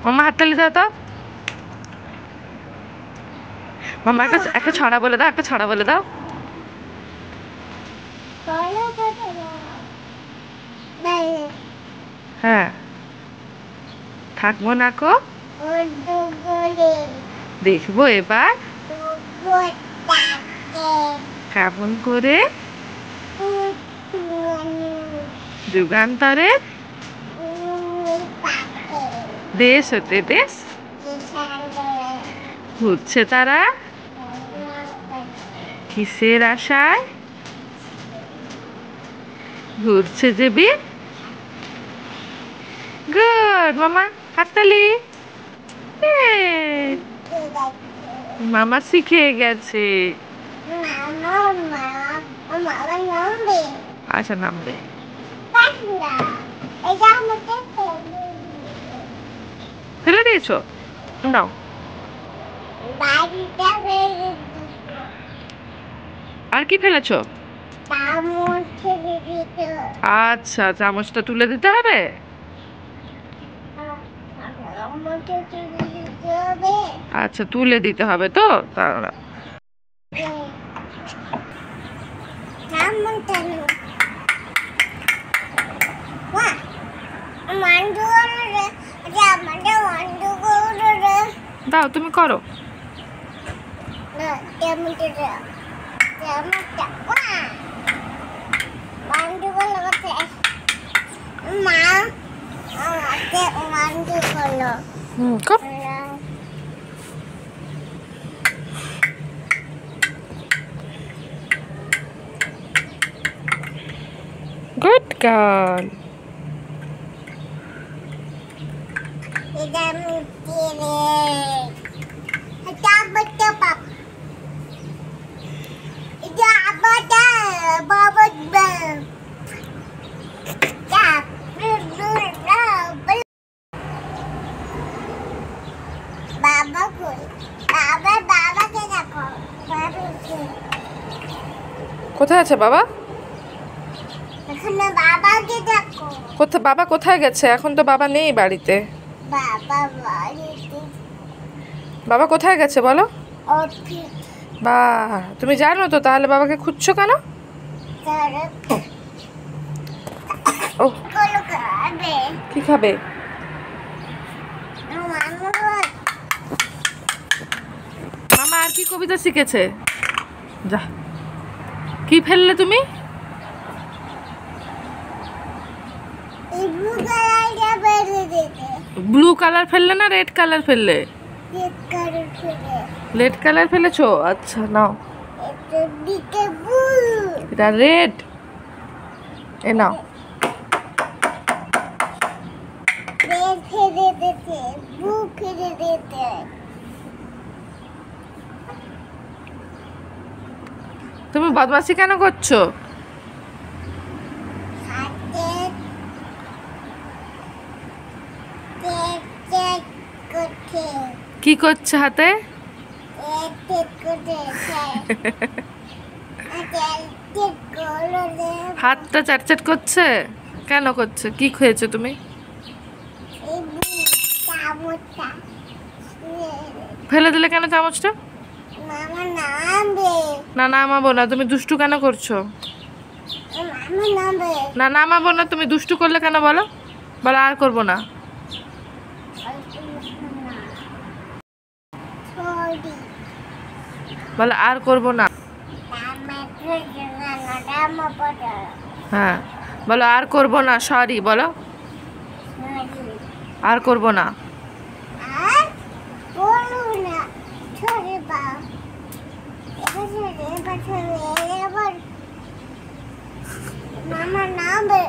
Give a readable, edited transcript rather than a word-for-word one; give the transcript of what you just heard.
মামা হাততালি দাও তো। মামা একটা ছড়া বলে দাও, একটা ছড়া বলে দাও। হ্যাঁ, থাকবো না কো দেখবো এবার কেমন করে যুগান্তরে দেশ হতে দেশ ঘুরছে তারা কিসের আশায় ঘুরছে যে বীর। গুড মামা, হাততালি। মামা শিখে গেছে। আচ্ছা, নামবে। ফেলে দিয়েছো? নাও। আর কি ফেলেছো? আচ্ছা, চামচটা তুলে দিতে হবে। আচ্ছা, তুলে দিতে হবে তো। তাহলে দাও, তুমি করো। Good girl. কোথায় আছে বাবা? কোথায় বাবা? কোথায় গেছে? এখন তো বাবা নেই বাড়িতে। বাবা কোথায় গেছে বলো? বা তুমি জানো তো, তাহলে বাবাকে খুঁজছো কেন? ও কি খাবে? মামা আর কি কবিতা শিখেছে? যা, কি ফেললে তুমি? ব্লু কালার ফেললে না রেড কালার ফেললে? রেড কালার ফেলেছো? আচ্ছা, নাও। এটা রেড, এ নাও। তুমি বদমাশি কেন করছো? কি করছে হাতে? হাতটা চাটচাট করছে কেন করছে? কি খেয়েছো তুমি? ফেলে দিলে কেন চামচটা? না, নামাবো না। তুমি দুষ্টু কেন করছো? না, নামাবো না। তুমি দুষ্টু করলে কেন বলো? বলো আর করবো না। বলো আর করবো না। হ্যাঁ, বলো আর করবো না। সরি বলো, আর করবো না। মামা নামবে।